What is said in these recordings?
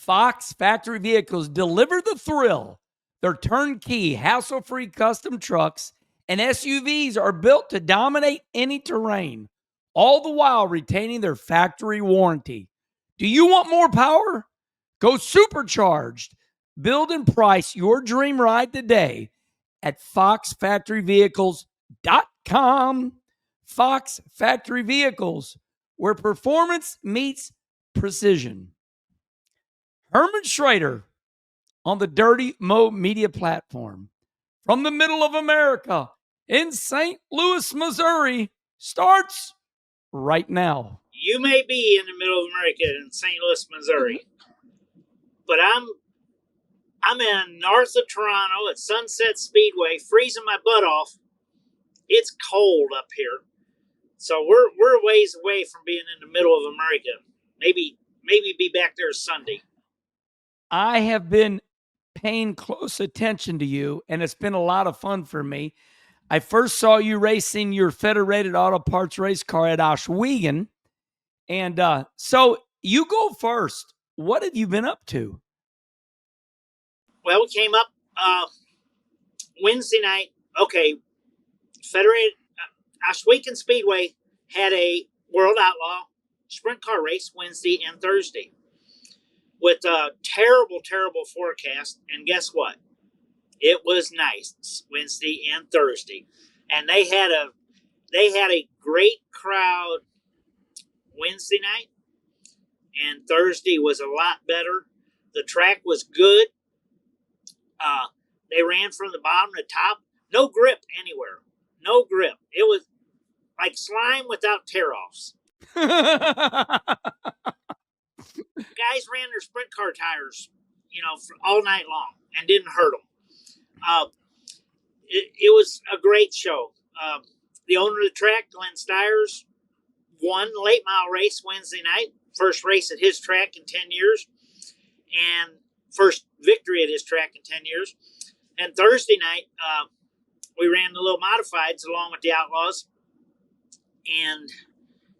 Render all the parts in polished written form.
Fox Factory Vehicles deliver the thrill. Their turnkey, hassle-free custom trucks and SUVs are built to dominate any terrain, all the while retaining their factory warranty. Do you want more power? Go supercharged. Build and price your dream ride today at foxfactoryvehicles.com. Fox Factory Vehicles, where performance meets precision. Herm Schrader on the Dirty Mo Media platform from the middle of America in St. Louis, Missouri starts right now. You may be in the middle of America in St. Louis, Missouri, but I'm in north of Toronto at Sunset Speedway, freezing my butt off. It's cold up here, so we're a ways away from being in the middle of America. Maybe be back there Sunday. I have been paying close attention to you, and it's been a lot of fun for me. I first saw you racing your Federated Auto Parts race car at Oswego, and so you go first. What have you been up to? Well, we came up Wednesday night. Okay, Federated Oswego Speedway had a World Outlaw sprint car race Wednesday and Thursday with a terrible forecast. And guess what? It was nice Wednesday and Thursday, and they had a great crowd Wednesday night, and Thursday was a lot better. The track was good. They ran from the bottom to top. No grip anywhere. No grip. It was like slime without tear-offs. Guys ran their sprint car tires, for all night long and didn't hurt them. It was a great show. The owner of the track, Glenn Stiers, won the late mile race Wednesday night. First race at his track in 10 years. And first victory at his track in 10 years. And Thursday night, we ran the little modifieds along with the Outlaws. And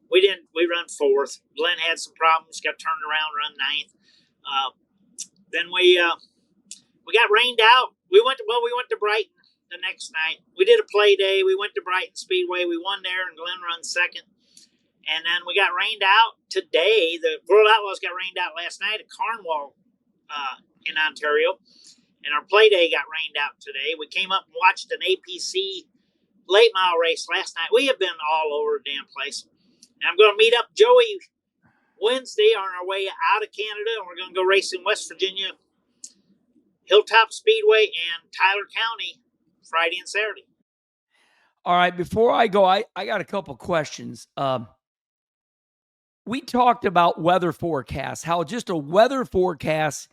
we run fourth. Glenn had some problems, got turned around, run ninth. Then we got rained out. We went to Brighton the next night. We did a play day. We went to Brighton Speedway. We won there, and Glenn run second. And then we got rained out today. The World Outlaws got rained out last night at Cornwall in Ontario. And our play day got rained out today. We came up and watched an APC late mile race last night. We have been all over the damn place. And I'm going to meet up Joey Wednesday on our way out of Canada, and we're going to go race in West Virginia, Hilltop Speedway, and Tyler County Friday and Saturday. All right, before I go, I got a couple questions. We talked about weather forecasts, how just a weather forecast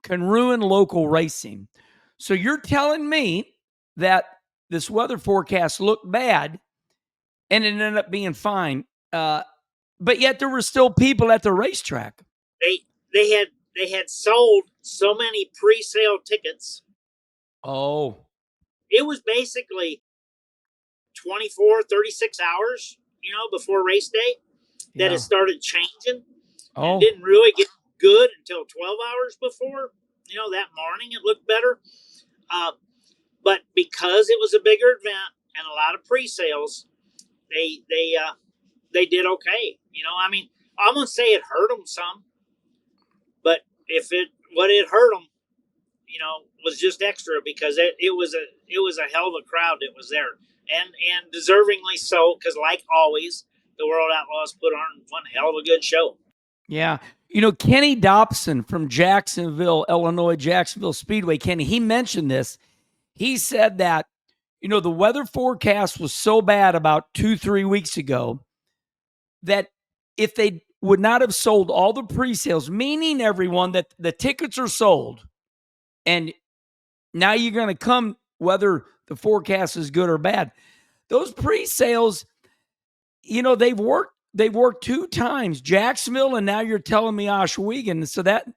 can ruin local racing. So you're telling me that this weather forecast looked bad and it ended up being fine, but yet there were still people at the racetrack. They had sold so many pre-sale tickets. Oh. It was basically 24, 36 hours, before race day that it started changing. Oh. It didn't really get good until 12 hours before. That morning it looked better. But because it was a bigger event and a lot of pre-sales, they did okay. I'm going to say it hurt them some, but what it hurt them, was just extra because it was a hell of a crowd that was there, and deservingly so, because like always, the World Outlaws put on one hell of a good show. Yeah. Kenny Dobson from Jacksonville, Illinois, Jacksonville Speedway, Kenny, he mentioned this. He said that, the weather forecast was so bad about 2-3 weeks ago that if they would not have sold all the pre-sales, meaning everyone that the tickets are sold, and now you're going to come whether the forecast is good or bad. Those pre-sales, they've worked 2 times, Jacksonville, and now you're telling me Oswego. So that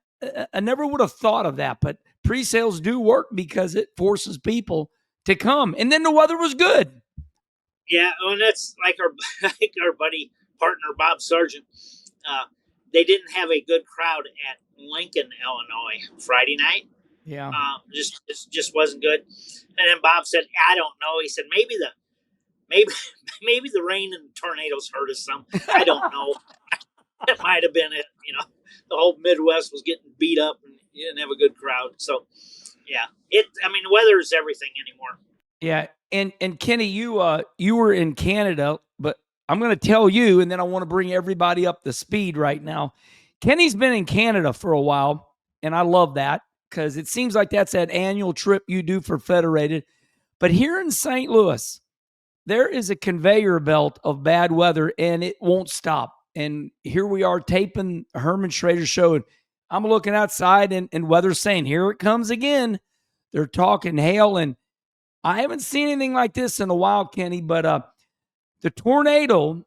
I never would have thought of that, but pre-sales do work because it forces people to come. And then the weather was good. Yeah, and that's like our buddy partner Bob Sargent. They didn't have a good crowd at Lincoln, Illinois, Friday night. Yeah. Just wasn't good. And then Bob said, I don't know. He said maybe the rain and tornadoes hurt us some. I don't know. That might have been it. The whole Midwest was getting beat up, and you didn't have a good crowd. So, yeah, weather is everything anymore. Yeah, and Kenny, you were in Canada, but I'm going to tell you, and then I want to bring everybody up to speed right now. Kenny's been in Canada for a while, and I love that because it seems like that's that annual trip you do for Federated. But here in St. Louis, there is a conveyor belt of bad weather, and it won't stop. And here we are taping Herm Schrader show, and I'm looking outside, and weather's saying, here it comes again. They're talking hail, and I haven't seen anything like this in a while, Kenny, but the tornado,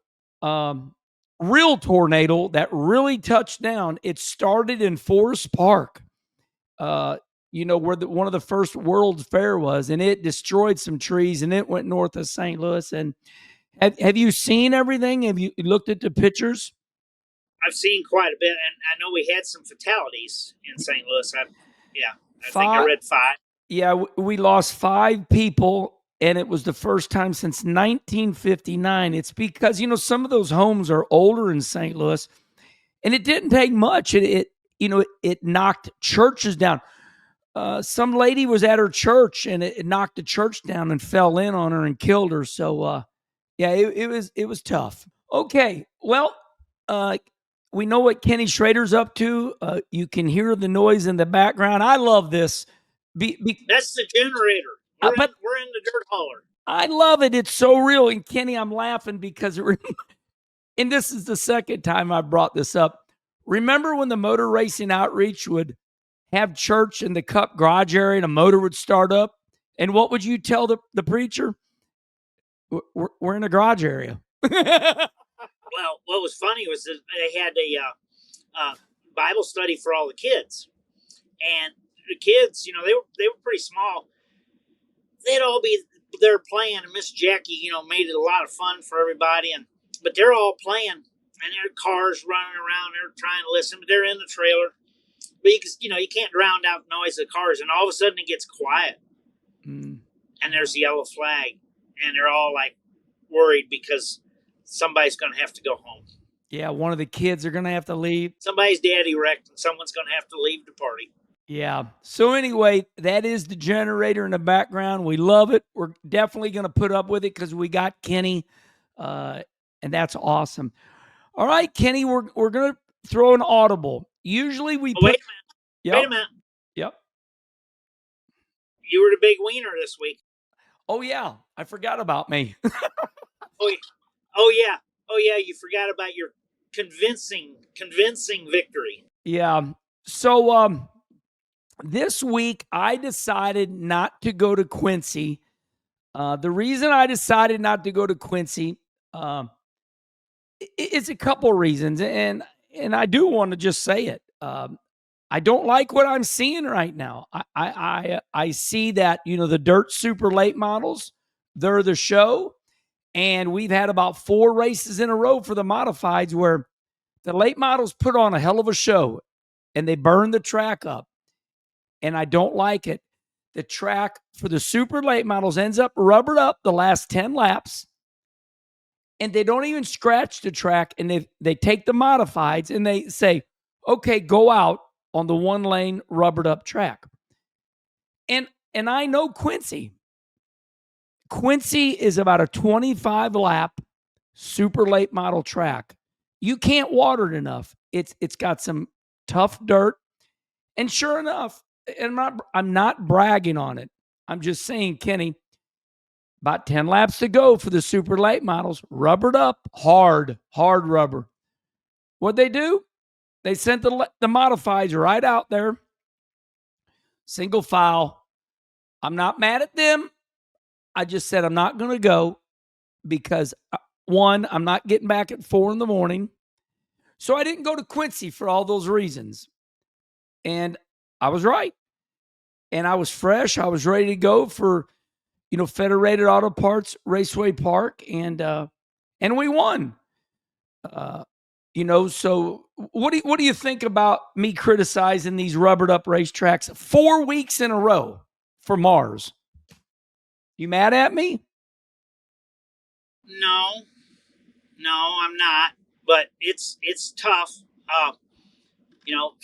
real tornado that really touched down, it started in Forest Park, where one of the first World's Fair was, and it destroyed some trees, and it went north of St. Louis. And have you seen everything? Have you looked at the pictures? I've seen quite a bit, and I know we had some fatalities in St. Louis. I think I read 5. Yeah, we lost 5 people, and it was the first time since 1959. It's because, some of those homes are older in St. Louis, and it didn't take much. It knocked churches down. Some lady was at her church, and it knocked the church down and fell in on her and killed her. So, it was tough. Okay, well, we know what Kenny Schrader's up to. You can hear the noise in the background. I love this. That's the generator. We're in the dirt hauler. I love it. It's so real. And Kenny, I'm laughing because and this is the second time I brought this up. Remember when the Motor Racing Outreach would have church in the Cup garage area and a motor would start up? And what would you tell the preacher? We're in a garage area. Well, what was funny was that they had a Bible study for all the kids. And the kids, they were pretty small. They'd all be there playing, and Miss Jackie, made it a lot of fun for everybody. But they're all playing, and their cars running around. They're trying to listen, but they're in the trailer. But you can't drown out the noise of the cars. And all of a sudden, it gets quiet, and there's the yellow flag, and they're all like worried because somebody's going to have to go home. Yeah, one of the kids are going to have to leave. Somebody's daddy wrecked, and someone's going to have to leave the party. Yeah. So anyway, that is the generator in the background. We love it. We're definitely going to put up with it because we got Kenny, and that's awesome. All right, Kenny, we're going to throw an audible. Usually we wait a minute. Yep. Wait a minute. Yep. You were the big wiener this week. Oh yeah, I forgot about me. Oh yeah. You forgot about your convincing victory. Yeah. So this week, I decided not to go to Quincy. The reason I decided not to go to Quincy is a couple reasons, and I do want to just say it. I don't like what I'm seeing right now. I see that the dirt super late models, they're the show, and we've had about 4 races in a row for the modifieds where the late models put on a hell of a show, and they burn the track up. And I don't like it. The track for the super late models ends up rubbered up the last 10 laps. And they don't even scratch the track. And they take the modifieds and they say, okay, go out on the 1-lane rubbered up track. And I know Quincy. Quincy is about a 25 lap super late model track. You can't water it enough. It's got some tough dirt. And sure enough, and I'm not bragging on it. I'm just saying, Kenny, about 10 laps to go for the super late models, rubbered up, hard rubber. What'd they do? They sent the modifieds right out there. Single file. I'm not mad at them. I just said I'm not going to go because, one, I'm not getting back at 4 a.m. So I didn't go to Quincy for all those reasons. And I was right. And I was fresh. I was ready to go for, Federated Auto Parts Raceway Park. And we won. So what do you think about me criticizing these rubbered up racetracks 4 weeks in a row for Mars? You mad at me? No, no, I'm not. But it's tough.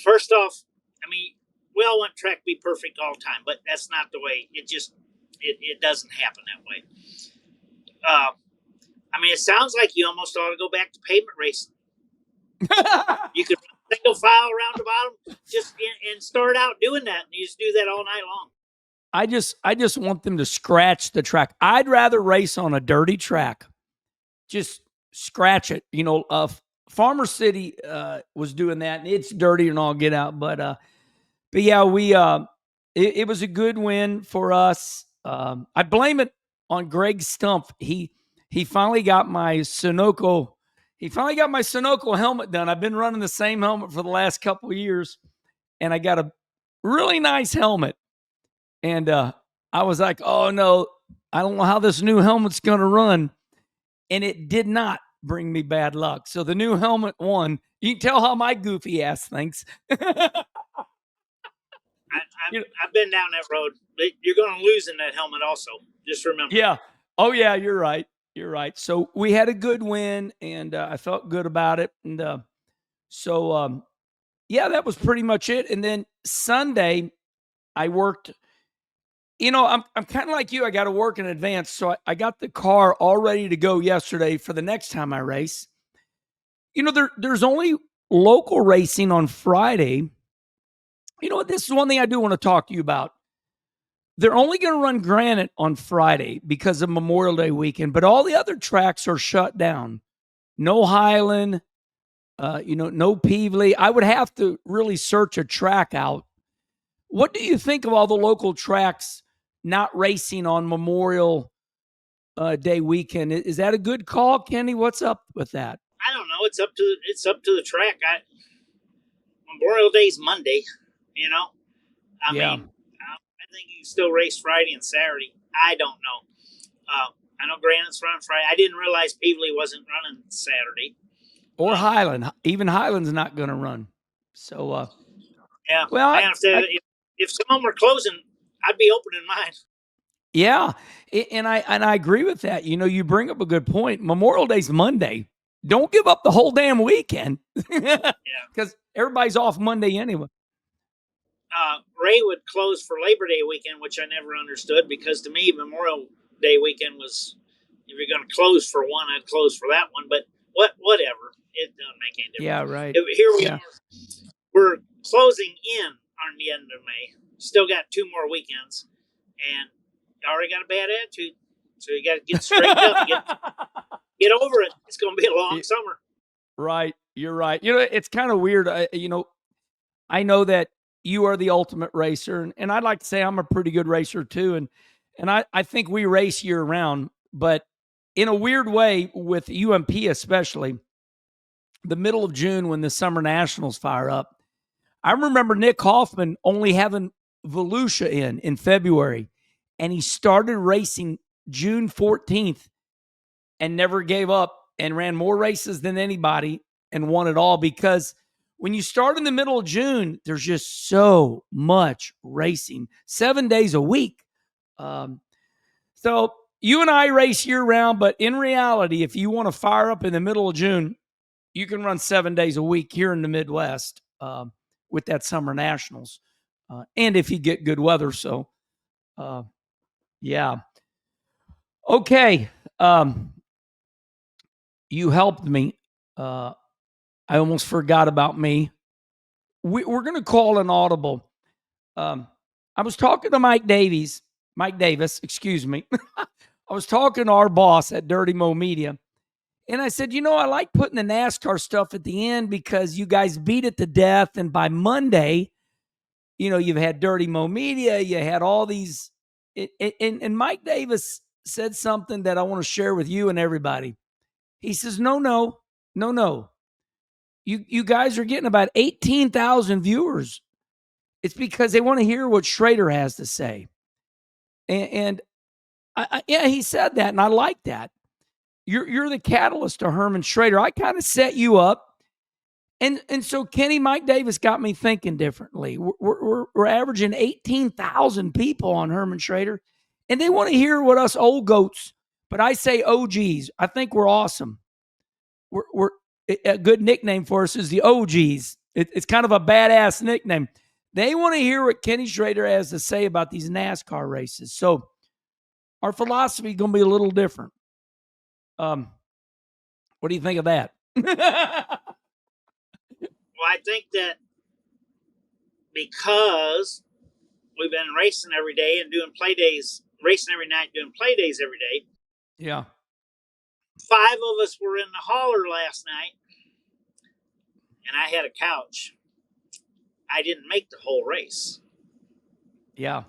First off, I mean, we all want track to be perfect all the time, but that's not the way. It doesn't happen that way. It sounds like you almost ought to go back to pavement racing. You could single file around the bottom, just and start out doing that, and you just do that all night long. I just want them to scratch the track. I'd rather race on a dirty track. Just scratch it. Farmer City was doing that, and it's dirty and all get out. But yeah, it was a good win for us. I blame it on Greg Stumpf. He finally got my Sunoco. He finally got my Sunoco helmet done. I've been running the same helmet for the last couple of years, and I got a really nice helmet. And I was like, oh no, I don't know how this new helmet's going to run. And it did not bring me bad luck. So the new helmet won. You can tell how my goofy ass thinks. I've been down that road. You're going to lose in that helmet also. Just remember. Yeah. Oh, yeah, you're right. You're right. So we had a good win, and I felt good about it. And yeah, that was pretty much it. And then Sunday, I worked. I'm kind of like you. I got to work in advance. So I got the car all ready to go yesterday for the next time I race. There's only local racing on Friday. This is one thing I do want to talk to you about. They're only going to run Granite on Friday because of Memorial Day weekend, but all the other tracks are shut down. No Highland, no Pevely. I would have to really search a track out. What do you think of all the local tracks not racing on Memorial Day weekend? Is that a good call, Kenny? What's up with that? I don't know. It's up to the track. Memorial Day's Monday. I think you can still race Friday and Saturday. I don't know. I know Granite's running Friday. I didn't realize Pevely wasn't running Saturday. Or Highland. Even Highland's not going to run. So, yeah. Well, if some of them were closing, I'd be opening mine. Yeah, and I agree with that. You bring up a good point. Memorial Day's Monday. Don't give up the whole damn weekend. Yeah, because everybody's off Monday anyway. Ray would close for Labor Day weekend, which I never understood, because to me, Memorial Day weekend was, if you're going to close for one, I'd close for that one. But whatever. It doesn't make any difference. Yeah, right. Here we are. We're closing in on the end of May. Still got 2 more weekends. And you already got a bad attitude. So you got to get straightened up. Get over it. It's going to be a long summer. Right. You're right. It's kind of weird. I know that you are the ultimate racer, and I'd like to say I'm a pretty good racer too. And I think we race year round, but in a weird way with UMP, especially the middle of June when the summer nationals fire up, I remember Nick Hoffman only having Volusia in February, and he started racing June 14th and never gave up and ran more races than anybody and won it all, because when you start in the middle of June, there's just so much racing, 7 days a week. So you and I race year round, but in reality, if you want to fire up in the middle of June, you can run 7 days a week here in the Midwest with that summer nationals. And if you get good weather. So, yeah. Okay. You helped me. I almost forgot about me. We're going to call an audible. I was talking to Mike Davis, excuse me. I was talking to our boss at Dirty Mo Media, and I said, I like putting the NASCAR stuff at the end because you guys beat it to death. And by Monday, you've had Dirty Mo Media, you had all these. And Mike Davis said something that I want to share with you and everybody. He says, no. You guys are getting about 18,000 viewers. It's because they want to hear what Schrader has to say. And yeah, he said that, and I like that. You're the catalyst to Herm Schrader. I kind of set you up, And so Kenny Mike Davis got me thinking differently. We're averaging 18,000 people on Herm Schrader, and they want to hear what us old goats. But I say OGs. I think we're awesome. We're a good nickname for us is the OGs. It's kind of a badass nickname. They want to hear what Kenny Schrader has to say about these NASCAR races. So our philosophy is going to be a little different. What do you think of that? Well, I think that because we've been racing every day and doing play days, racing every night, doing play days every day. Yeah. 5 of us were in the hauler last night, and I had a couch. I didn't make the whole race. Yeah.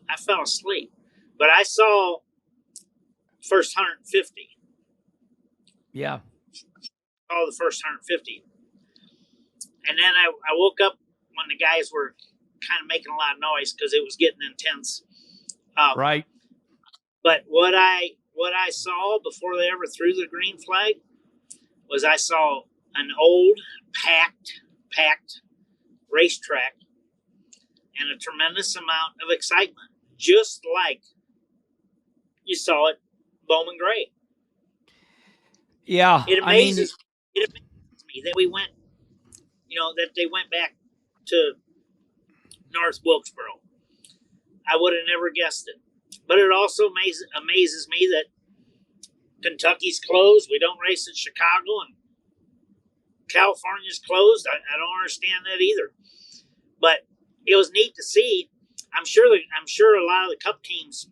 I fell asleep, but I saw first 150. Yeah. All the first 150. And then I woke up when the guys were kind of making a lot of noise because it was getting intense. Right. But what I saw before they ever threw the green flag was I saw an old packed racetrack and a tremendous amount of excitement, just like you saw at Bowman Gray. Yeah. It amazes me that we went, that they went back to North Wilkesboro. I would have never guessed it. But it also amazes me that Kentucky's closed. We don't race in Chicago, and California's closed. I don't understand that either. But it was neat to see. I'm sure a lot of the Cup teams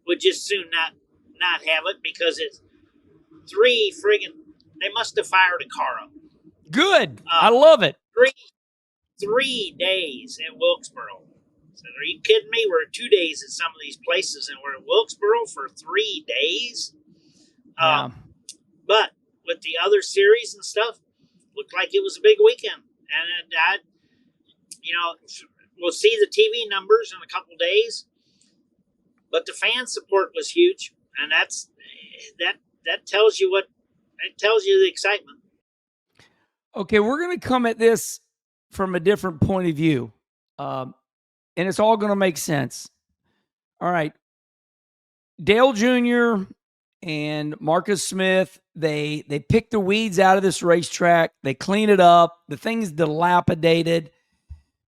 would just soon not have it because it's they must have fired a car up. Good. I love it. 3 days at Wilkesboro. I said, are you kidding me? We're 2 days at some of these places, and we're at Wilkesboro for 3 days. Yeah. But with the other series and stuff, looked like it was a big weekend. And we'll see the TV numbers in a couple days. But the fan support was huge, and that tells you the excitement. Okay, we're going to come at this from a different point of view, and it's all going to make sense. All right, Dale Jr. and Marcus Smith, they pick the weeds out of this racetrack. They clean it up. The thing's dilapidated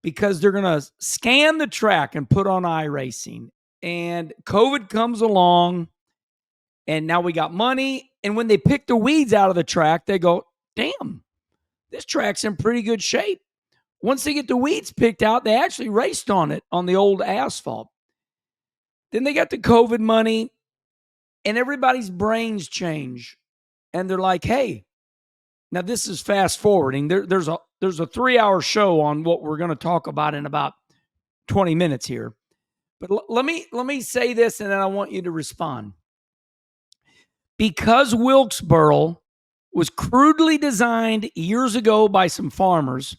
because they're going to scan the track and put on iRacing. And COVID comes along, and now we got money. And when they pick the weeds out of the track, they go, damn, this track's in pretty good shape. Once they get the weeds picked out, they actually raced on it on the old asphalt. Then they got the COVID money, and everybody's brains change. And they're like, hey, now this is fast forwarding. There's a 3-hour show on what we're going to talk about in about 20 minutes here. But let me say this, and then I want you to respond. Because Wilkesboro was crudely designed years ago by some farmers,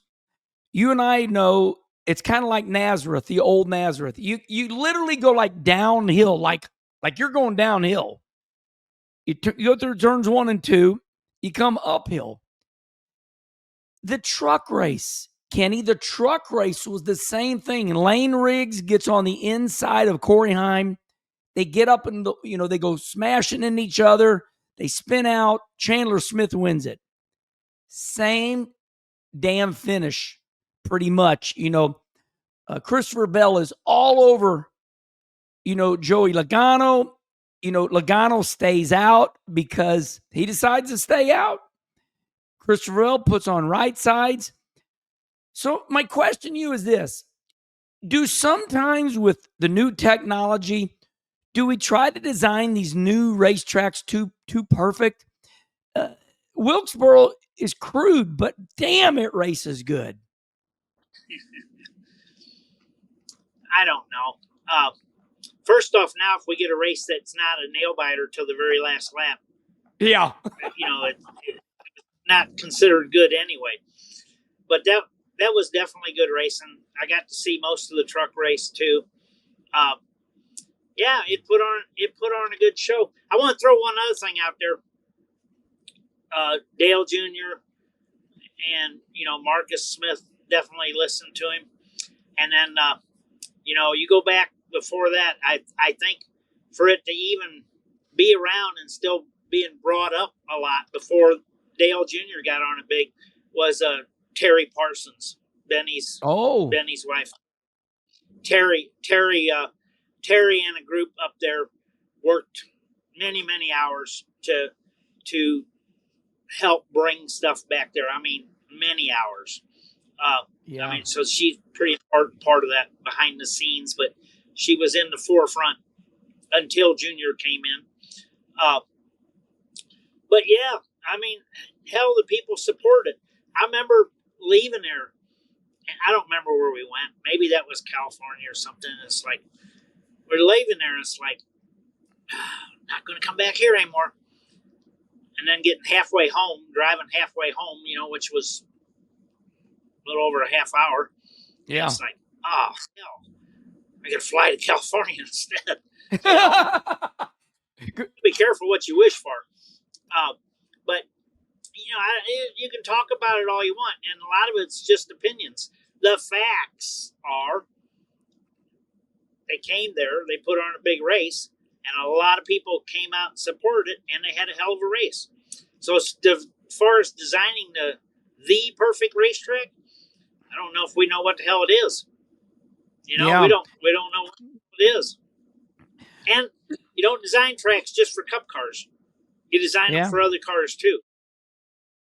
you and I know it's kind of like Nazareth, the old Nazareth. You literally go like downhill, like you're going downhill. You go through turns 1 and 2, you come uphill. The truck race, Kenny, the truck race was the same thing. Lane Riggs gets on the inside of Corey Heim. They get up and, they go smashing into each other. They spin out. Chandler Smith wins it. Same damn finish, pretty much. Christopher Bell is all over, Joey Logano. Logano stays out because he decides to stay out. Christopher Bell puts on right sides. So my question to you is this. Do sometimes with the new technology, do we try to design these new racetracks too perfect? Wilkesboro is crude, but damn, it races good. I don't know. First off, now if we get a race that's not a nail biter till the very last lap, yeah, it's not considered good anyway. But that was definitely good racing. I got to see most of the truck race too. Yeah, it put on a good show. I want to throw one other thing out there. Dale Jr., and Marcus Smith definitely listened to him. And then you go back before that. I think for it to even be around and still being brought up a lot before Dale Jr. got on it big was Terry Parsons, Benny's wife. Terry and a group up there worked many hours to help bring stuff back there. I mean, many hours. I mean, so she's pretty important part of that behind the scenes, but she was in the forefront until Junior came in. But yeah, I mean, hell, the people supported. I remember leaving there, and I don't remember where we went. Maybe that was California or something. It's like we're leaving there, and it's like not going to come back here anymore. And then getting halfway home, driving halfway home, which was a little over a half hour. Yeah. It's like, oh, hell, I got to fly to California instead. Be careful what you wish for. But, you can talk about it all you want, and a lot of it's just opinions. The facts are they came there, they put on a big race, and a lot of people came out and supported it, and they had a hell of a race. So as far as designing the perfect racetrack, I don't know if we know what the hell it is. We don't know what it is. And you don't design tracks just for cup cars. You design them for other cars too.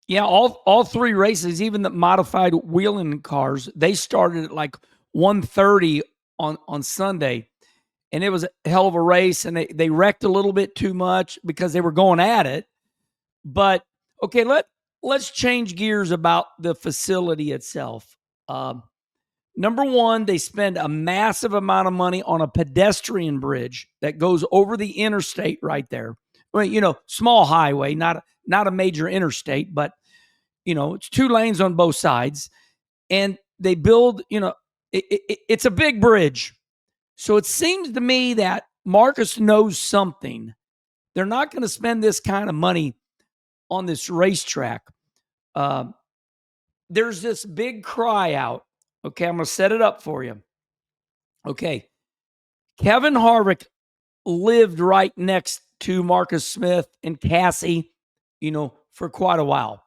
Yeah, all three races, even the modified wheeling cars, they started at like 1:30 on Sunday. And it was a hell of a race, and they wrecked a little bit too much because they were going at it. But okay, let's change gears about the facility itself. Number one, they spend a massive amount of money on a pedestrian bridge that goes over the interstate right there. Well, small highway, not a major interstate, but it's 2 lanes on both sides, and they build. It's a big bridge. So it seems to me that Marcus knows something. They're not going to spend this kind of money on this racetrack. There's this big cry out. Okay, I'm going to set it up for you. Okay, Kevin Harvick lived right next to Marcus Smith and Cassie, for quite a while.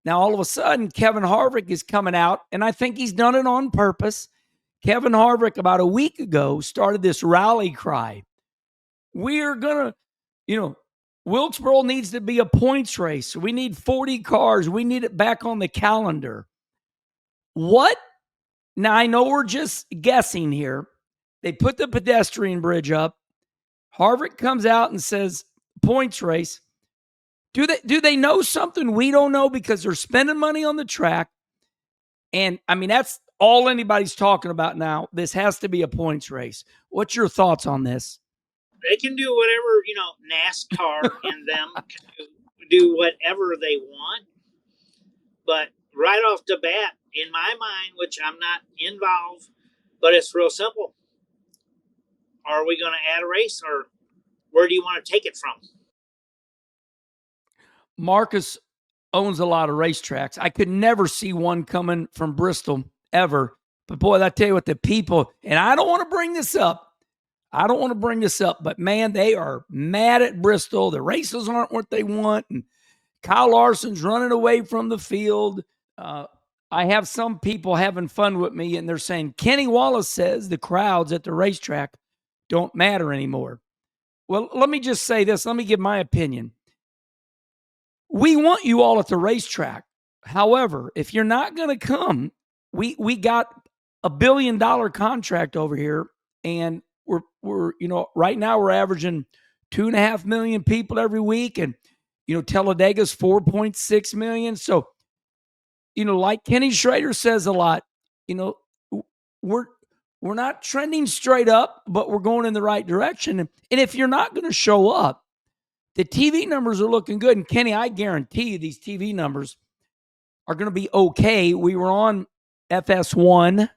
Now, all of a sudden, Kevin Harvick is coming out, and I think he's done it on purpose. Kevin Harvick, about a week ago, started this rally cry. We're going to, Wilkesboro needs to be a points race. We need 40 cars. We need it back on the calendar. What? Now, I know we're just guessing here. They put the pedestrian bridge up. Harvick comes out and says, points race. Do they know something we don't know because they're spending money on the track? And, I mean, that's all anybody's talking about now. This has to be a points race. What's your thoughts on this? They can do whatever, NASCAR and them can do whatever they want. But right off the bat, in my mind, which I'm not involved, but it's real simple. Are we going to add a race, or where do you want to take it from? Marcus owns a lot of racetracks. I could never see one coming from Bristol ever. But boy, I tell you what, the people, and I don't want to bring this up. But man, they are mad at Bristol. The races aren't what they want. And Kyle Larson's running away from the field. I have some people having fun with me, and they're saying, Kenny Wallace says the crowds at the racetrack don't matter anymore. Well, let me just say this. Let me give my opinion. We want you all at the racetrack. However, if you're not going to come, we got $1 billion contract over here, and we're right now we're averaging 2.5 million people every week, and Talladega's 4.6 million. So, like Kenny Schrader says a lot, we're not trending straight up, but we're going in the right direction. And if you're not going to show up, the TV numbers are looking good. And Kenny, I guarantee you these TV numbers are going to be okay. We were on FS1.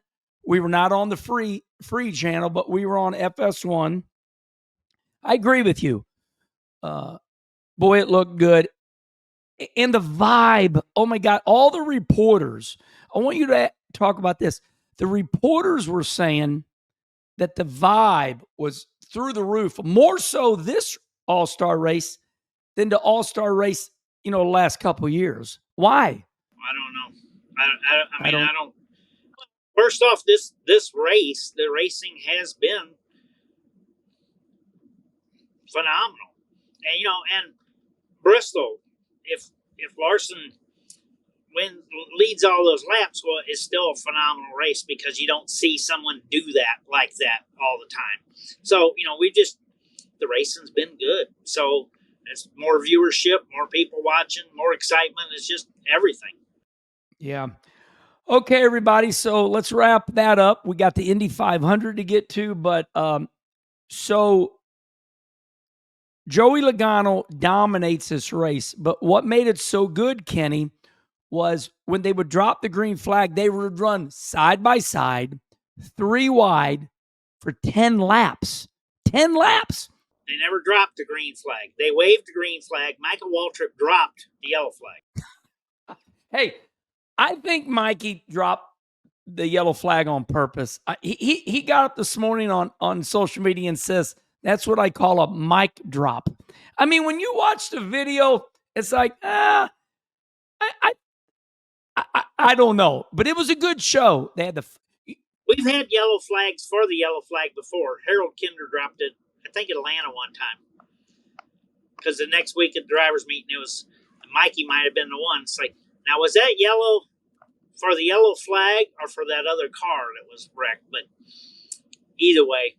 We were not on the free channel, but we were on FS1. I agree with you. Boy, it looked good. And the vibe. Oh my God. All the reporters. I want you to talk about this. The reporters were saying that the vibe was through the roof, more so this all-star race than the all-star race, the last couple of years. Why? I don't know. I mean, don't. I don't. First off, this race, the racing has been phenomenal, and Bristol, if Larson leads all those laps, well, it's still a phenomenal race because you don't see someone do that like that all the time. So the racing's been good. So it's more viewership, more people watching, more excitement. It's just everything. Yeah. Okay, everybody. So let's wrap that up. We got the Indy 500 to get to, but so Joey Logano dominates this race. But what made it so good, Kenny, was when they would drop the green flag, they would run side by side, 3 wide for 10 laps. 10 laps. They never dropped the green flag. They waved the green flag. Michael Waltrip dropped the yellow flag. Hey, I think Mikey dropped the yellow flag on purpose. He got up this morning on social media and says, that's what I call a mic drop. I mean, when you watch the video, it's like, I don't know. But it was a good show. They had We've had yellow flags for the yellow flag before. Harold Kinder dropped it, I think, at Atlanta one time. Because the next week at the drivers' meeting, it was Mikey might have been the one. It's like, now, was that yellow for the yellow flag or for that other car that was wrecked? But either way,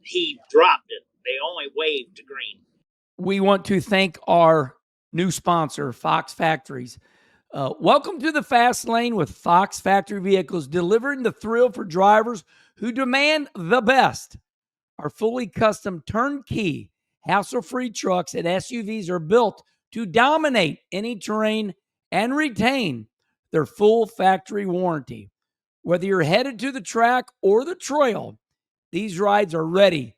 he dropped it. They only waved to green. We want to thank our new sponsor, Fox Factories. Welcome to the fast lane with Fox Factory Vehicles, delivering the thrill for drivers who demand the best. Our fully custom turnkey, hassle-free trucks and SUVs are built to dominate any terrain and retain their full factory warranty. Whether you're headed to the track or the trail, these rides are ready.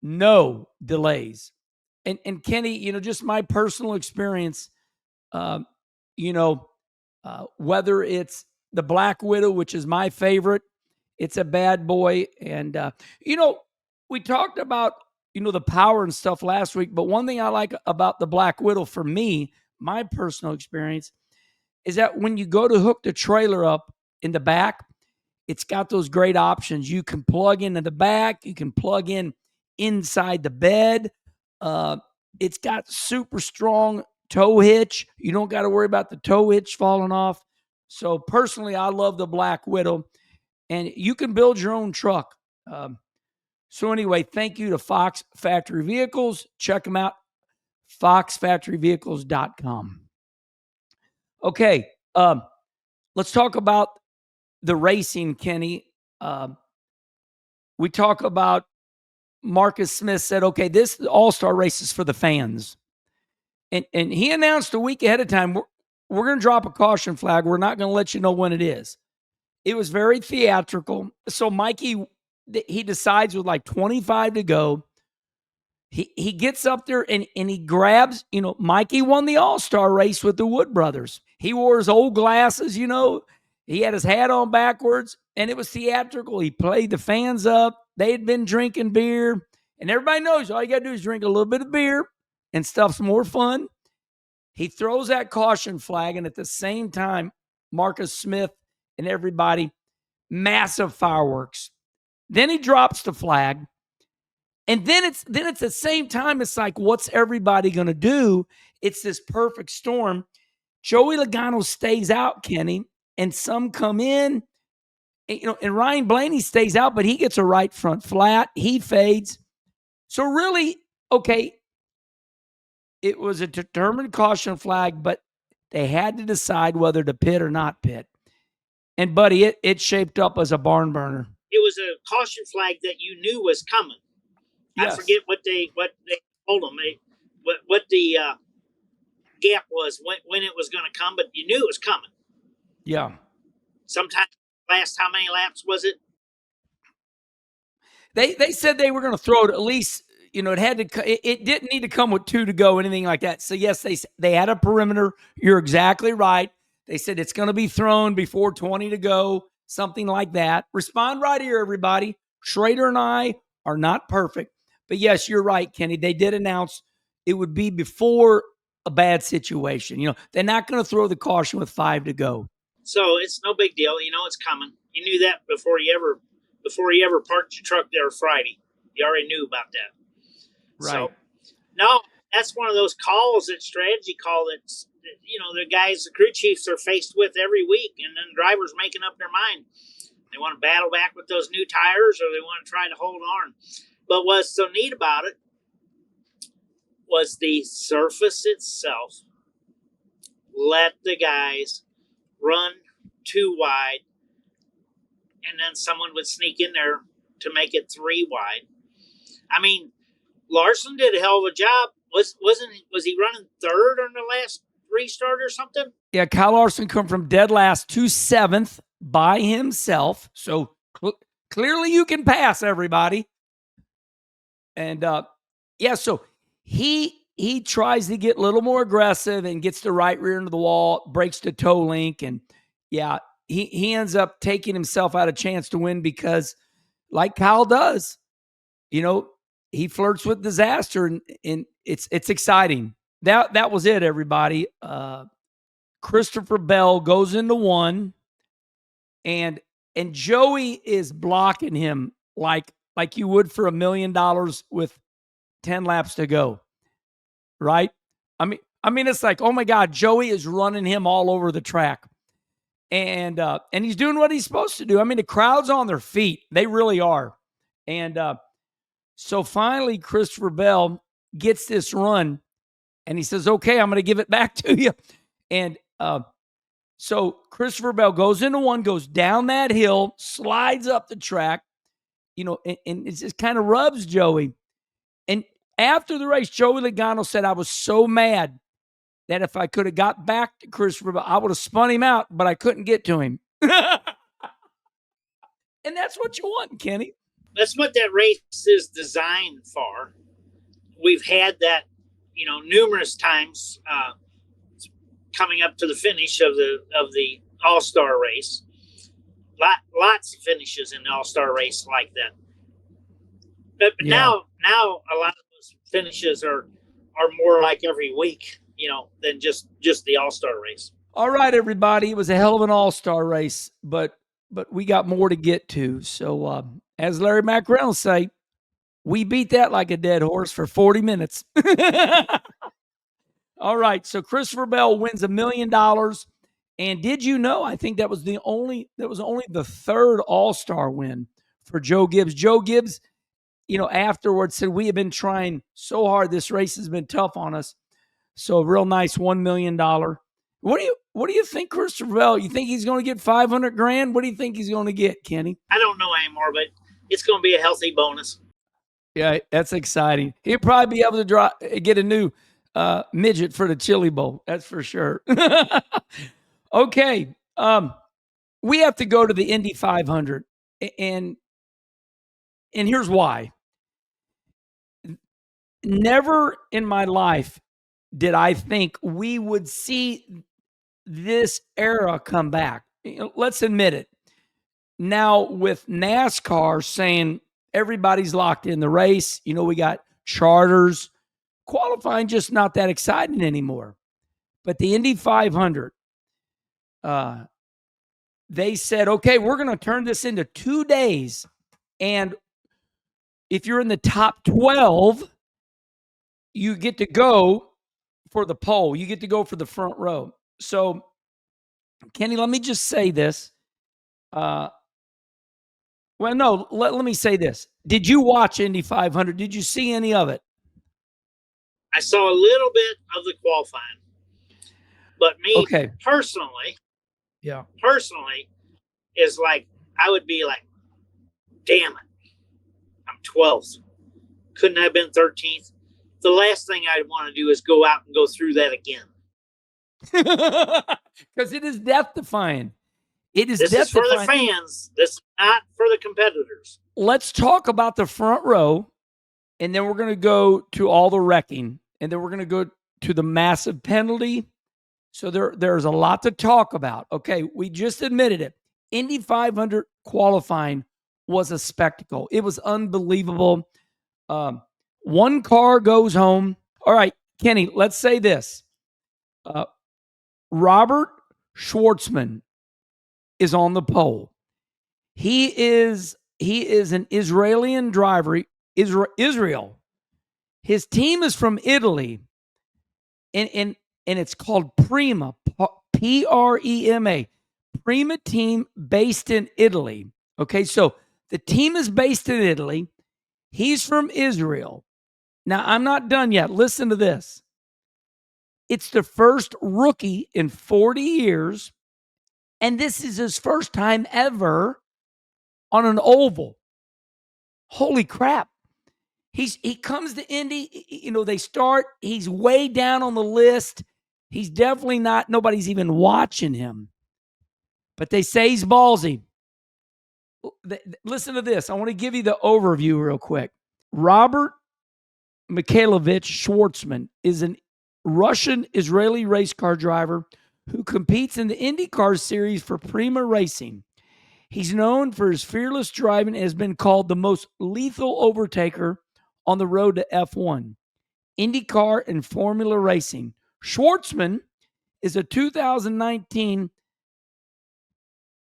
No delays. And Kenny, just my personal experience, whether it's the Black Widow, which is my favorite, it's a bad boy. And, we talked about, the power and stuff last week. But one thing I like about the Black Widow for me, my personal experience, is that when you go to hook the trailer up in the back, it's got those great options. You can plug into the back. You can plug in inside the bed. It's got super strong tow hitch. You don't got to worry about the tow hitch falling off. So personally, I love the Black Widow, and you can build your own truck. So anyway, thank you to Fox Factory Vehicles. Check them out, foxfactoryvehicles.com. Okay, let's talk about the racing, Kenny. We talk about Marcus Smith said, okay, this all-star race is for the fans. And he announced a week ahead of time, we're going to drop a caution flag. We're not going to let you know when it is. It was very theatrical. So Mikey, he decides with like 25 to go. He gets up there and he grabs, Mikey won the all-star race with the Wood brothers. He wore his old glasses, he had his hat on backwards, and it was theatrical. He played the fans up. They had been drinking beer, and everybody knows all you got to do is drink a little bit of beer, and stuff's more fun. He throws that caution flag, and at the same time, Marcus Smith and everybody, massive fireworks. Then he drops the flag, and then it's the same time, it's like, what's everybody going to do? It's this perfect storm. Joey Logano stays out, Kenny, and some come in. And Ryan Blaney stays out, but he gets a right front flat. He fades. So really, okay, it was a determined caution flag, but they had to decide whether to pit or not pit. And, buddy, it shaped up as a barn burner. It was a caution flag that you knew was coming. Yes. I forget what they told them. What the gap was when it was going to come, but you knew it was coming. Yeah. Sometime last, how many laps was it? They said they were going to throw it at least, it had to. It didn't need to come with 2 to go, anything like that. So yes, they had a perimeter. You're exactly right. They said it's going to be thrown before 20 to go, something like that. Respond right here, everybody. Schrader and I are not perfect, but yes, you're right, Kenny. They did announce it would be before a bad situation. They're not going to throw the caution with 5 to go. So it's no big deal. It's coming. You knew that before you ever parked your truck there Friday. You already knew about that. Right. So, no, that's one of those calls, that strategy call that's, the guys, the crew chiefs are faced with every week, and then drivers making up their mind. They want to battle back with those new tires, or they want to try to hold on. But what's so neat about it was the surface itself let the guys run too wide, and then someone would sneak in there to make it 3 wide. I mean, Larson did a hell of a job. Was he running 3rd on the last restart or something? Yeah, Kyle Larson come from dead last to 7th by himself. So clearly you can pass, everybody. And so he tries to get a little more aggressive and gets the right rear into the wall, breaks the toe link, and he ends up taking himself out a chance to win because, like Kyle does, he flirts with disaster, and it's exciting. That was it, everybody. Christopher Bell goes into 1, and Joey is blocking him like you would for $1 million with 10 laps to go. Right? I mean, it's like, oh my God, Joey is running him all over the track. And he's doing what he's supposed to do. I mean, the crowd's on their feet. They really are. And so finally, Christopher Bell gets this run, and he says, okay, I'm going to give it back to you. And so Christopher Bell goes into 1, goes down that hill, slides up the track, and it just kind of rubs Joey. And after the race, Joey Logano said, I was so mad that if I could have got back to Christopher Bell, I would have spun him out, but I couldn't get to him. And that's what you want, Kenny. That's what that race is designed for. We've had that, numerous times coming up to the finish of the All-Star race. Lots of finishes in the All-Star race like that. But now a lot of those finishes are more like every week, than just the All-Star race. All right, everybody. It was a hell of an All-Star race, but we got more to get to. So as Larry McReynolds say, we beat that like a dead horse for 40 minutes. All right. So Christopher Bell wins $1 million. And did you know, I think that was only the 3rd All-Star win for Joe Gibbs. Joe Gibbs, afterwards said, we have been trying so hard. This race has been tough on us. So a real nice $1 million. What do you think, Christopher Bell? You think he's going to get $500,000? What do you think he's going to get, Kenny? I don't know anymore, but it's going to be a healthy bonus. Yeah, that's exciting. He'll probably be able to get a new midget for the Chili Bowl. That's for sure. Okay. We have to go to the Indy 500. And here's why. Never in my life did I think we would see this era come back. Let's admit it. Now, with NASCAR saying everybody's locked in the race, we got charters, qualifying just not that exciting anymore. But the Indy 500, they said, okay, we're going to turn this into 2 days. And if you're in the top 12, you get to go for the pole. You get to go for the front row. So, Kenny, let me just say this. Well, no, let me say this. Did you watch Indy 500? Did you see any of it? I saw a little bit of the qualifying. But me personally, is like, I would be like, damn it, I'm 12th. Couldn't I have been 13th? The last thing I'd want to do is go out and go through that again. Because it is death-defying. This is for the fans. This is not for the competitors. Let's talk about the front row and then we're going to go to all the wrecking, and then we're going to go to the massive penalty. So there's a lot to talk about. Okay, we just admitted it. Indy 500 qualifying was a spectacle. It was unbelievable. One car goes home. All right, Kenny, let's say this. Robert Schwartzman is on the pole. He is an Israeli driver. Israel. His team is from Italy, and it's called Prima, Prema, Prima team based in Italy. Okay, so the team is based in Italy. He's from Israel. Now, I'm not done yet. Listen to this. It's the first rookie in 40 years, and this is his first time ever on an oval. Holy crap. He comes to Indy, they start, he's way down on the list. He's definitely not, nobody's even watching him. But they say he's ballsy. Listen to this. I want to give you the overview real quick. Robert Mikhailovich Schwartzman is an Russian-Israeli race car driver who competes in the IndyCar series for Prima Racing. He's known for his fearless driving and has been called the most lethal overtaker on the road to F1, IndyCar, and Formula Racing. Schwartzman is a 2019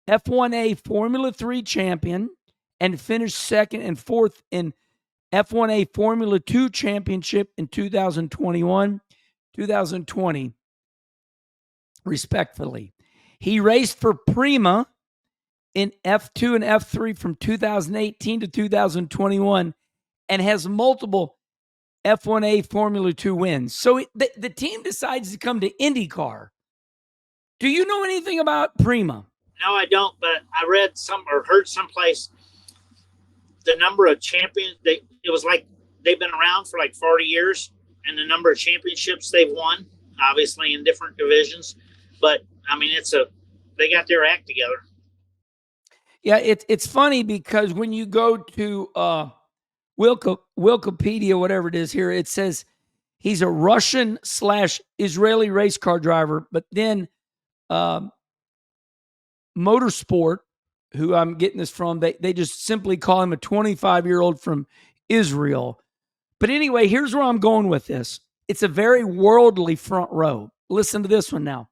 F1A Formula 3 champion and finished second and fourth in F1A Formula 2 championship in 2021, 2020, respectively. He raced for Prima in F2 and F3 from 2018 to 2021 and has multiple F1A Formula 2 wins. So the team decides to come to IndyCar. Do you know anything about Prima? No, I don't, but I read or heard someplace the number of champions. It was like they've been around for like 40 years, and the number of championships they've won, obviously in different divisions. But I mean, they got their act together. Yeah, it's funny because when you go to Wikipedia, whatever it is here, it says he's a Russian/Israeli race car driver, but then Motorsport, who I'm getting this from, they just simply call him a 25-year-old from Israel. But anyway, here's where I'm going with this. It's a very worldly front row. Listen to this one now.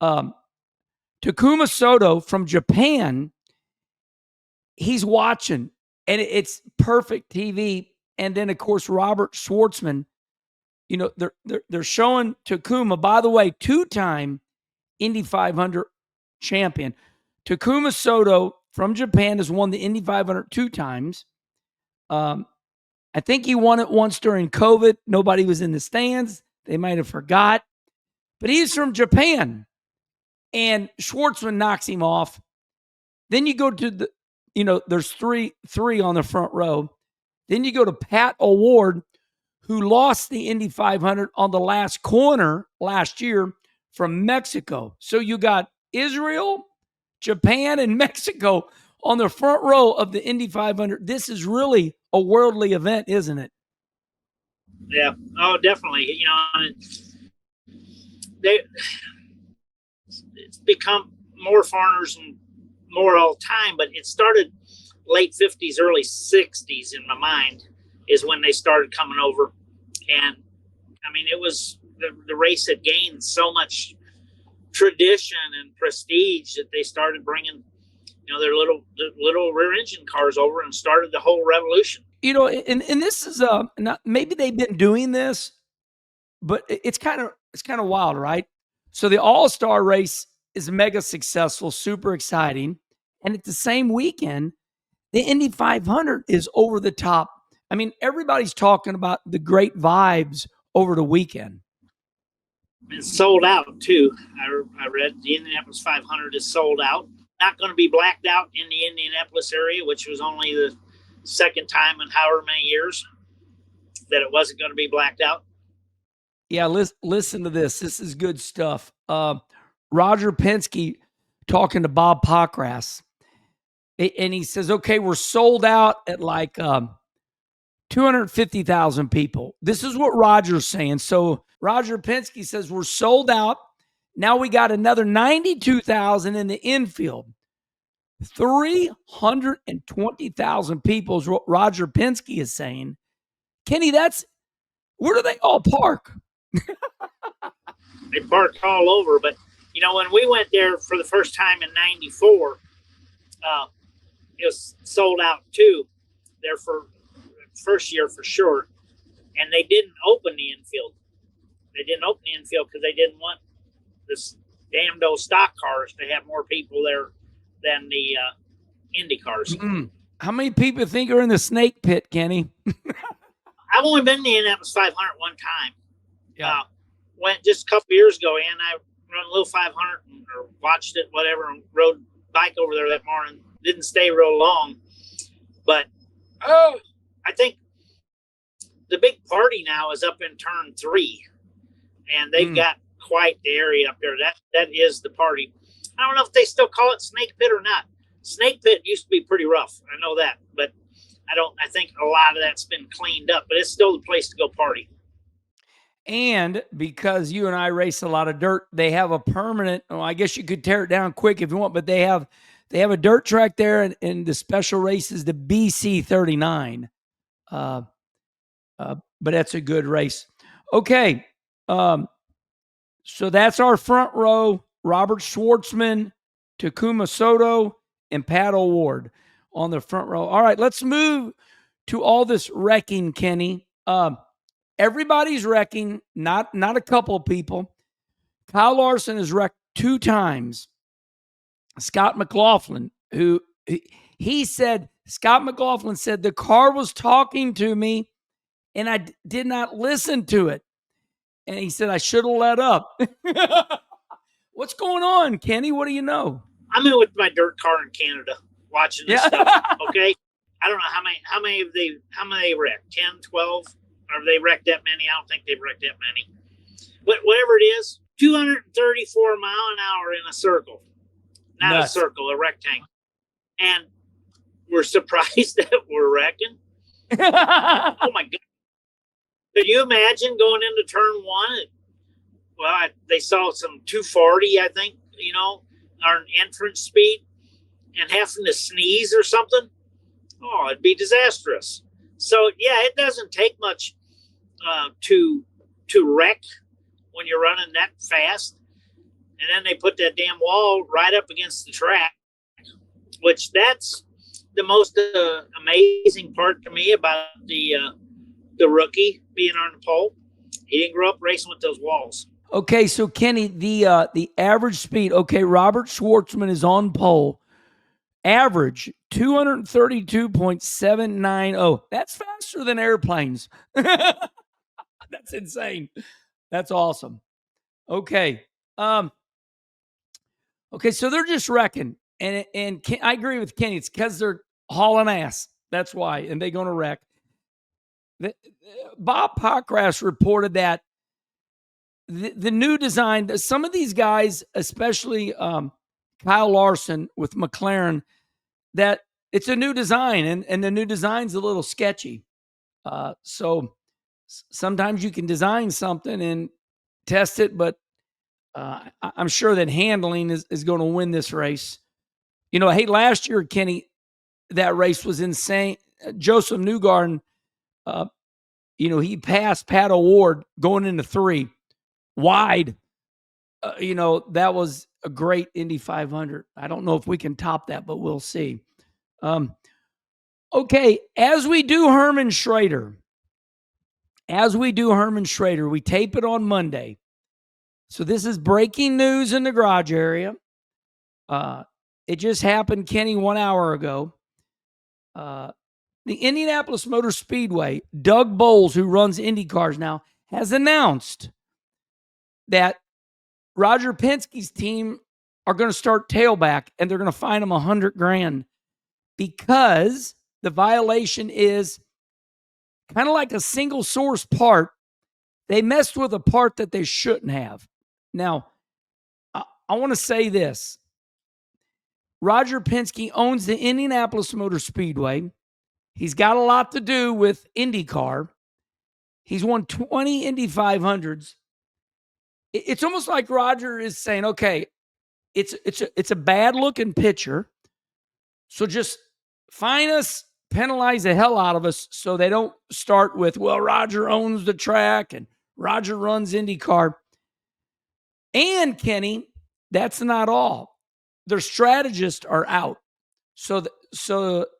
Takuma Sato from Japan, he's watching, and it's perfect TV. And then, of course, Robert Schwartzman, they're showing Takuma, by the way, two-time Indy 500 champion. Takuma Sato from Japan has won the Indy 500 two times. I think he won it once during COVID. Nobody was in the stands. They might have forgot. But he's from Japan. And Schwartzman knocks him off. Then you go to there's three on the front row. Then you go to Pat O'Ward, who lost the Indy 500 on the last corner last year from Mexico. So you got Israel, Japan, and Mexico on the front row of the Indy 500. This is really a worldly event, isn't it? Yeah. Oh, definitely. It's become more foreigners and more all time, but it started late 50s, early 60s in my mind is when they started coming over. And I mean, it was the race had gained so much tradition and prestige that they started bringing their little rear engine cars over and started the whole revolution. And this is not, maybe they've been doing this, but it's kind of wild, right? So the All-Star race is mega successful, super exciting, and at the same weekend, the Indy 500 is over the top. I mean, everybody's talking about the great vibes over the weekend. It's sold out too. I read the Indianapolis 500 is sold out. Not going to be blacked out in the Indianapolis area, which was only the second time in however many years that it wasn't going to be blacked out. Yeah, listen to this. This is good stuff. Roger Penske talking to Bob Pockrass, and he says, okay, we're sold out at like 250,000 people. This is what Roger's saying. So Roger Penske says we're sold out. Now we got another 92,000 in the infield. 320,000 people is what Roger Penske is saying. Kenny, where do they all park? They park all over. But, when we went there for the first time in 94, it was sold out too there for first year for sure. And they didn't open the infield. They didn't open the infield because they didn't want this damned old stock cars to have more people there than the Indy cars. How many people think are in the snake pit, Kenny? I've only been in the Indianapolis 500 one time. Yeah. Went just a couple years ago, and I run a little 500 or watched it, whatever, and rode bike over there that morning. Didn't stay real long. But I think the big party now is up in turn 3, and they've got quite the area up there. That is the party. I don't know if they still call it snake pit or not. Snake pit used to be pretty rough. I know that, but I think a lot of that's been cleaned up, but it's still the place to go party. And because you and I race a lot of dirt, they have a permanent, I guess you could tear it down quick if you want, but they have a dirt track there, and the special race is the BC 39. But that's a good race. Okay. So that's our front row: Robert Schwartzman, Takuma Soto, and Pat O'Ward on the front row. All right, let's move to all this wrecking, Kenny. Everybody's wrecking, not a couple of people. Kyle Larson has wrecked 2 times. Scott McLaughlin, Scott McLaughlin said the car was talking to me and I did not listen to it. And he said I should have let up. What's going on, Kenny? What do you know? I'm in with my dirt car in Canada watching this stuff. Okay. I don't know how many have they wrecked? 10, 12? Or have they wrecked that many? I don't think they've wrecked that many. But whatever it is, 234 mile an hour in a circle. Not nuts. A circle, a rectangle. And we're surprised that we're wrecking. Oh my God. Could you imagine going into turn 1? Well, they saw some 240, I think, our entrance speed, and having to sneeze or something. Oh, it'd be disastrous. So, yeah, it doesn't take much to wreck when you're running that fast. And then they put that damn wall right up against the track, which that's the most amazing part to me about the rookie being on the pole. He didn't grow up racing with those walls. Okay, so Kenny, the average speed. Okay, Robert Schwartzman is on pole. Average 232.790. That's faster than airplanes. That's insane. That's awesome. Okay. Okay, so they're just wrecking. And I agree with Kenny. It's because they're hauling ass. That's why. And they're going to wreck. Bob Pockrass reported that the new design, some of these guys, especially Kyle Larson with McLaren, that it's a new design, and the new design's a little sketchy. So sometimes you can design something and test it, but I'm sure that handling is going to win this race. Hey, last year, Kenny, that race was insane. Joseph Newgarden, he passed Pat O'Ward going into 3 wide. That was a great Indy 500. I don't know if we can top that, but we'll see. Okay, as we do Herm Schrader, we tape it on Monday. So this is breaking news in the garage area. It just happened, Kenny, 1 hour ago. The Indianapolis Motor Speedway, Doug Bowles, who runs Indy cars now, has announced that Roger Penske's team are going to start tailback, and they're going to fine him $100,000 because the violation is kind of like a single source part. They messed with a part that they shouldn't have. Now, I want to say this. Roger Penske owns the Indianapolis Motor Speedway. He's got a lot to do with IndyCar. He's won 20 Indy 500s. It's almost like Roger is saying, okay, it's a bad looking picture. So just fine us, penalize the hell out of us so they don't start with, well, Roger owns the track and Roger runs IndyCar. And Kenny, that's not all. Their strategists are out. So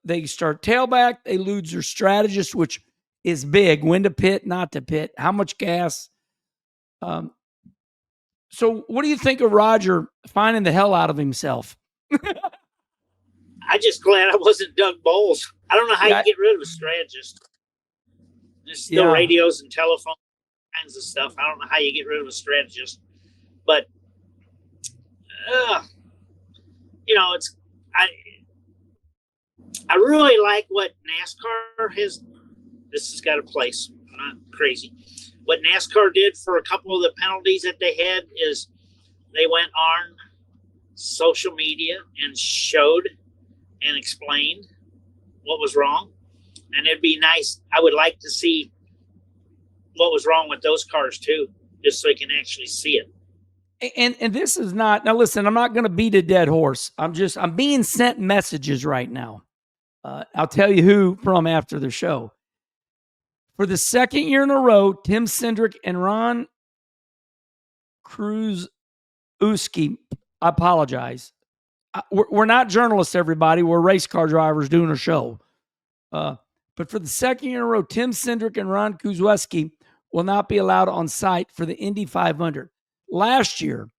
they start tailback, they lose their strategist, which is big. When to pit, not to pit, how much gas. So what do you think of Roger finding the hell out of himself? I just glad I wasn't Doug Bowles. I don't know how you get rid of a strategist. There's still radios and telephone kinds of stuff. I don't know how you get rid of a strategist. But, it's I really like what NASCAR has. This has got a place. I'm not crazy. What NASCAR did for a couple of the penalties that they had is they went on social media and showed and explained what was wrong. And it'd be nice. I would like to see what was wrong with those cars too, just so you can actually see it. And this is not, now listen, I'm not going to beat a dead horse. I'm being sent messages right now. I'll tell you who from after the show. For the second year in a row, Tim Cindric and Ron Kruzewski, I apologize. We're not journalists, everybody. We're race car drivers doing a show. But for the second year in a row, Tim Cindric and Ron Kruzewski will not be allowed on site for the Indy 500. Last year,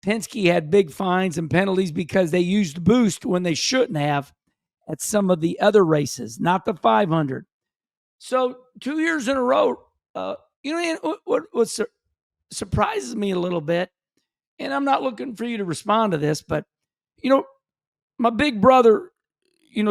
Penske had big fines and penalties because they used boost when they shouldn't have at some of the other races, not the 500. So 2 years in a row, what surprises me a little bit, and I'm not looking for you to respond to this, but, my big brother,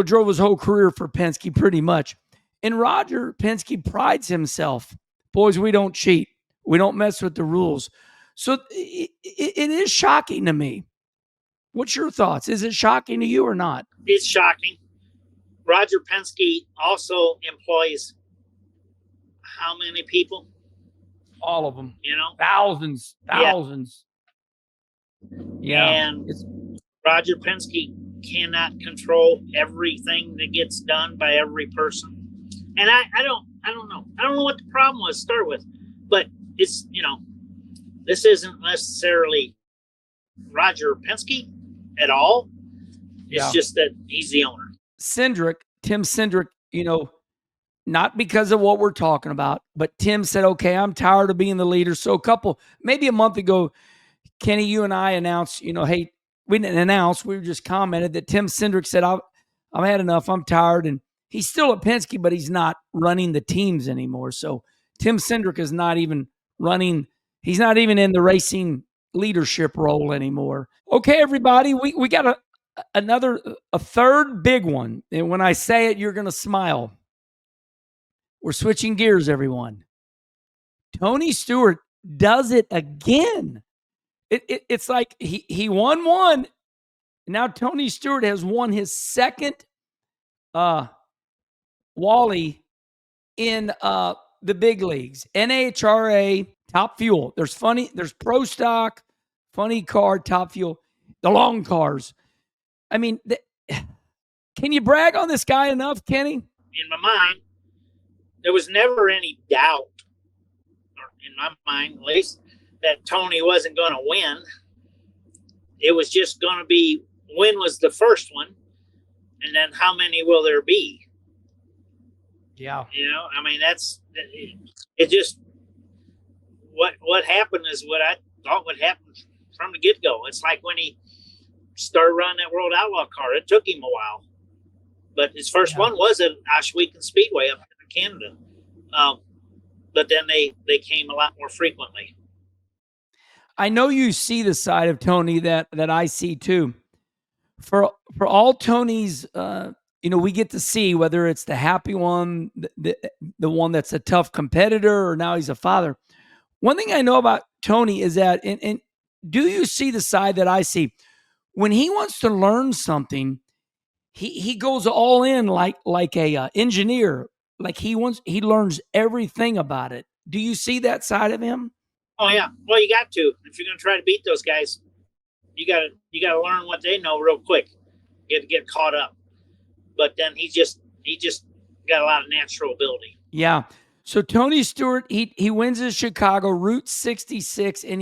drove his whole career for Penske pretty much. And Roger Penske prides himself. Boys, we don't cheat. We don't mess with the rules. So it is shocking to me. What's your thoughts? Is it shocking to you or not? It's shocking. Roger Penske also employs how many people? All of them. Thousands. Yeah. And Roger Penske cannot control everything that gets done by every person. And I don't know. I don't know what the problem was to start with. But it's, this isn't necessarily Roger Penske at all. It's just that he's the owner. Tim Cindric, not because of what we're talking about, but Tim said, okay, I'm tired of being the leader. So maybe a month ago, Kenny, you and I announced, hey, we didn't announce, we just commented that Tim Cindric said, I've had enough, I'm tired. And he's still at Penske, but he's not running the teams anymore. So Tim Cindric is not even running, he's not even in the racing leadership role anymore. Okay, everybody, we got a third big one. And when I say it, you're going to smile. We're switching gears, everyone. Tony Stewart does it again. It's like he won one. Now Tony Stewart has won his second Wally in the big leagues. NHRA Top Fuel. There's Pro Stock, Funny Car, Top Fuel, the long cars. I mean, can you brag on this guy enough, Kenny? In my mind, there was never any doubt, or in my mind at least, that Tony wasn't going to win. It was just going to be, when was the first one, and then how many will there be? Yeah. I mean, that's it. Just what happened is what I thought would happen from the get-go. It's like when he started running that World Outlaw car. It took him a while, but his first one was at Ashwegan Speedway up in Canada. But then they came a lot more frequently. I know you see the side of Tony that I see too. For all Tony's, we get to see whether it's the happy one, the one that's a tough competitor, or now he's a father. One thing I know about Tony is that, and do you see the side that I see? When he wants to learn something, he goes all in like a engineer. Like he learns everything about it. Do you see that side of him? Oh yeah. Well, you got to. If you're going to try to beat those guys, you got to learn what they know real quick. You have to get caught up. But then he just got a lot of natural ability. Yeah. So Tony Stewart, he wins at Chicago Route 66, and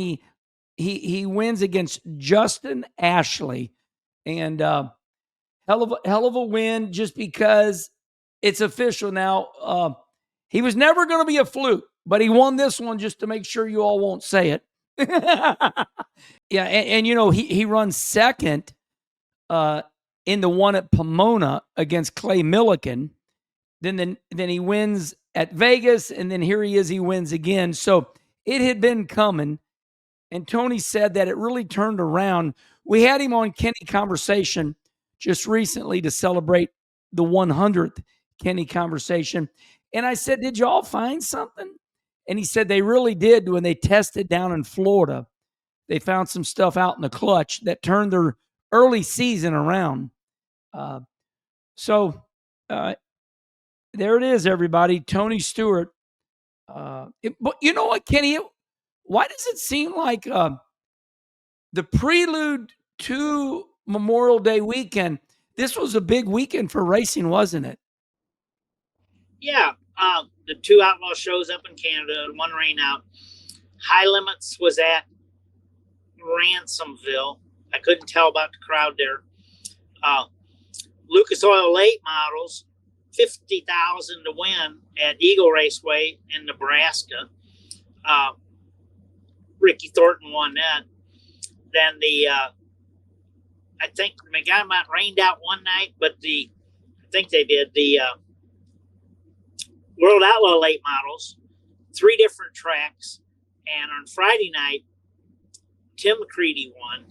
he wins against Justin Ashley, and hell of a win just because it's official now. He was never going to be a fluke, but he won this one just to make sure you all won't say it. Yeah, and you know he runs second in the one at Pomona against Clay Milliken. Then he wins at Vegas, and then here he is. He wins again. So it had been coming, and Tony said that it really turned around. We had him on Kenny Conversation just recently to celebrate the 100th Kenny Conversation, and I said, "Did y'all find something?" And he said they really did when they tested down in Florida. They found some stuff out in the clutch that turned their early season around. So there it is, everybody. Tony Stewart. But you know what, Kenny? Why does it seem like the prelude to Memorial Day weekend, this was a big weekend for racing, wasn't it? Yeah. The two outlaw shows up in Canada, one rain out. High Limits was at Ransomville. I couldn't tell about the crowd there. Lucas Oil late models, 50,000 to win at Eagle Raceway in Nebraska. Ricky Thornton won that. Then I think McGuymont rained out one night, but I think they did the World Outlaw late models, 3 different tracks. And on Friday night, Tim McCready won,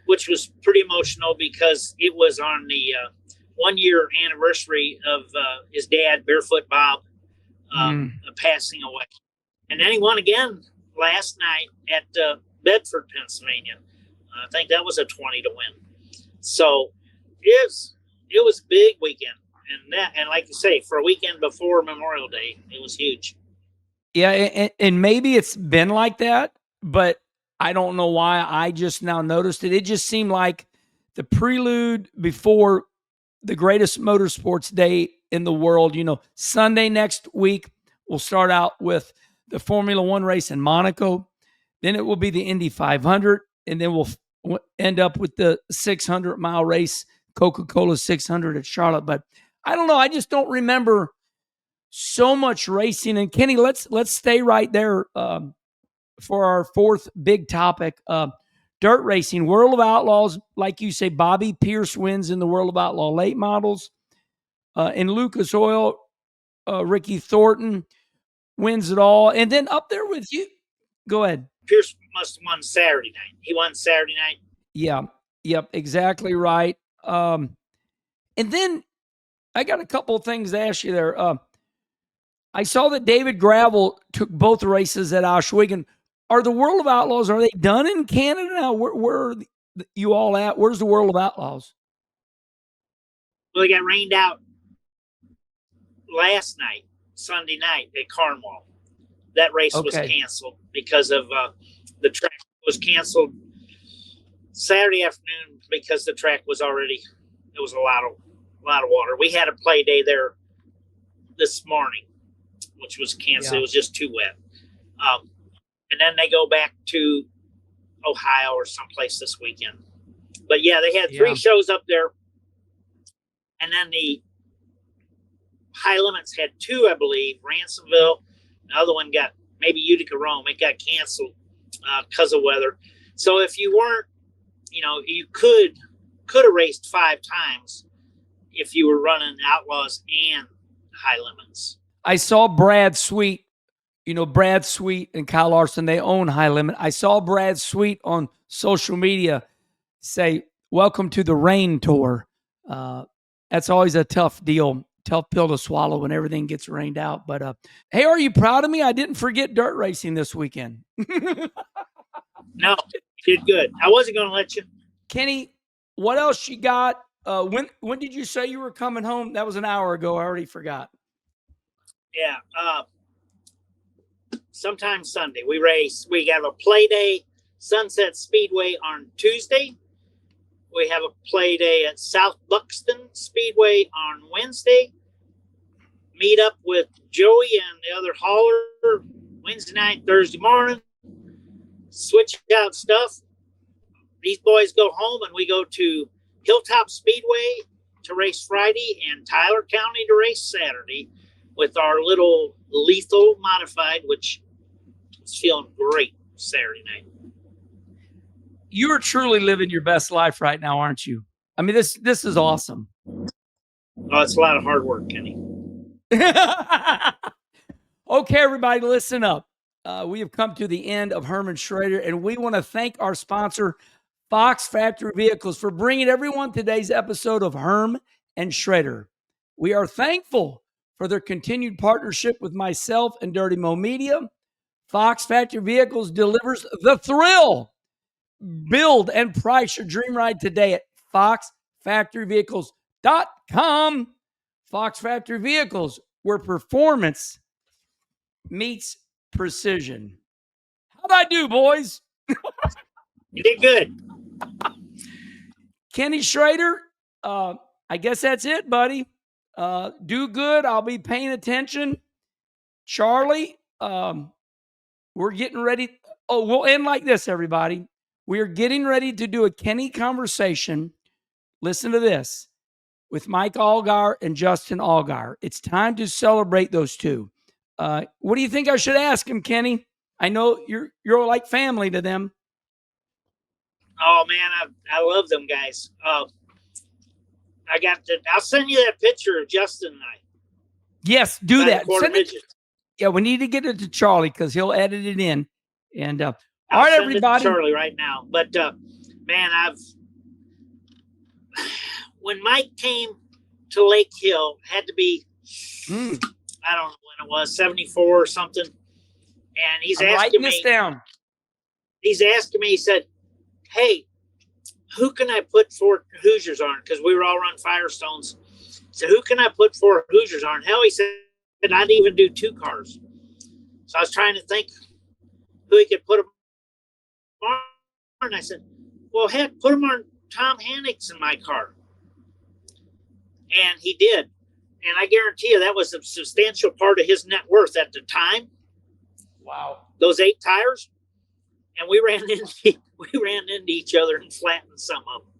which was pretty emotional because it was on the 1-year anniversary of his dad, Barefoot Bob, passing away. And then he won again last night at Bedford, Pennsylvania. I think that was a 20 to win. So it was a big weekend. And like you say, for a weekend before Memorial Day, it was huge. Yeah, and maybe it's been like that, but I don't know why I just now noticed it. It just seemed like the prelude before the greatest motorsports day in the world. You know, Sunday next week, we'll start out with the Formula One race in Monaco. Then it will be the Indy 500, and then we'll end up with the 600-mile race, Coca-Cola 600 at Charlotte. But I don't know. I just don't remember so much racing. And Kenny, let's stay right there for our fourth big topic. Dirt racing, World of Outlaws, like you say, Bobby Pierce wins in the World of Outlaw late models. In Lucas Oil, Ricky Thornton wins it all. And then up there with you, go ahead. Pierce must have won Saturday night. He won Saturday night. Yeah. Yep. Exactly right. And then I got a couple of things to ask you there. I saw that David Gravel took both races at Oswego. Are the World of Outlaws, are they done in Canada now? Where are you all at? Where's the World of Outlaws? Well, they got rained out last night, Sunday night at Cornwall. That race was canceled because of the track was canceled Saturday afternoon because the track was already, it was a lot of water. We had a play day there this morning, which was canceled. Yeah. It was just too wet. And then they go back to Ohio or someplace this weekend. But yeah, they had 3 shows up there. And then the High Limits had 2, I believe. Ransomville. The other one got maybe Utica Rome. It got canceled because of weather. So if you weren't, you could have raced 5 times if you were running Outlaws and High Limits. I saw Brad Sweet. Brad Sweet and Kyle Larson, they own High Limit. I saw Brad Sweet on social media say, "Welcome to the rain tour." That's always a tough pill to swallow when everything gets rained out. But hey, are you proud of me? I didn't forget dirt racing this weekend. No, you did good. I wasn't going to let you. Kenny, what else you got? When did you say you were coming home? That was an hour ago. I already forgot. Yeah. Sometime Sunday. We race. We have a play day, Sunset Speedway on Tuesday. We have a play day at South Buxton Speedway on Wednesday. Meet up with Joey and the other hauler Wednesday night, Thursday morning. Switch out stuff. These boys go home and we go to Hilltop Speedway to race Friday and Tyler County to race Saturday with our little Lethal Modified, which is feeling great Saturday night. You are truly living your best life right now, aren't you? I mean, this is awesome. Oh, it's a lot of hard work, Kenny. Okay, everybody, listen up. We have come to the end of Herm Schrader, and we want to thank our sponsor, Fox Factory Vehicles, for bringing everyone today's episode of Herm and Schrader. We are thankful for their continued partnership with myself and Dirty Mo Media. Fox Factory Vehicles delivers the thrill. Build and price your dream ride today at foxfactoryvehicles.com. Fox Factory Vehicles, where performance meets precision. How'd I do, boys? You did good. Kenny Schrader, I guess that's it, buddy. Do good. I'll be paying attention. Charlie, we're getting ready. Oh, we'll end like this, everybody. We are getting ready to do a Kenny conversation. Listen to this. With Mike Allgaier and Justin Allgaier. It's time to celebrate those two. What do you think I should ask him, Kenny? I know you're like family to them. Oh man, I love them guys. I'll send you that picture of Justin and I. Yes, do that. Send it. Yeah, we need to get it to Charlie because he'll edit it in. And all right, send everybody. It to Charlie right now. But man, when Mike came to Lake Hill, had to be I don't know when it was, 74 or something. And he's asking me. This down. He's asking me. He said, "Hey, who can I put 4 Hoosiers on?" Because we were all run Firestones. So who can I put 4 Hoosiers on? Hell, he said I'd even do 2 cars. So I was trying to think who he could put them on. And I said, well, heck, put him on Tom Hannick's in my car. And he did. And I guarantee you that was a substantial part of his net worth at the time. Wow. Those 8 tires. And we ran into each other and flattened some of them.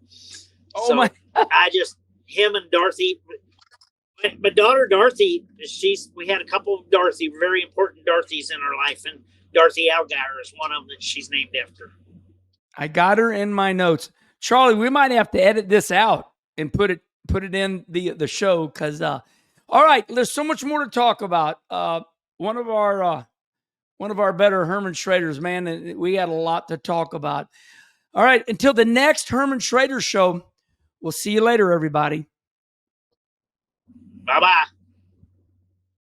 Oh, so him and Dorothy, my daughter Dorothy, we had a couple of Dorothy, very important Dorothys in our life, and Dorothy Allgaier is one of them that she's named after. I got her in my notes. Charlie, we might have to edit this out and put it in the show because all right, there's so much more to talk about. One of our better Herm Schraders, man, and we had a lot to talk about. All right, until the next Herm Schrader show, we'll see you later, everybody. Bye-bye.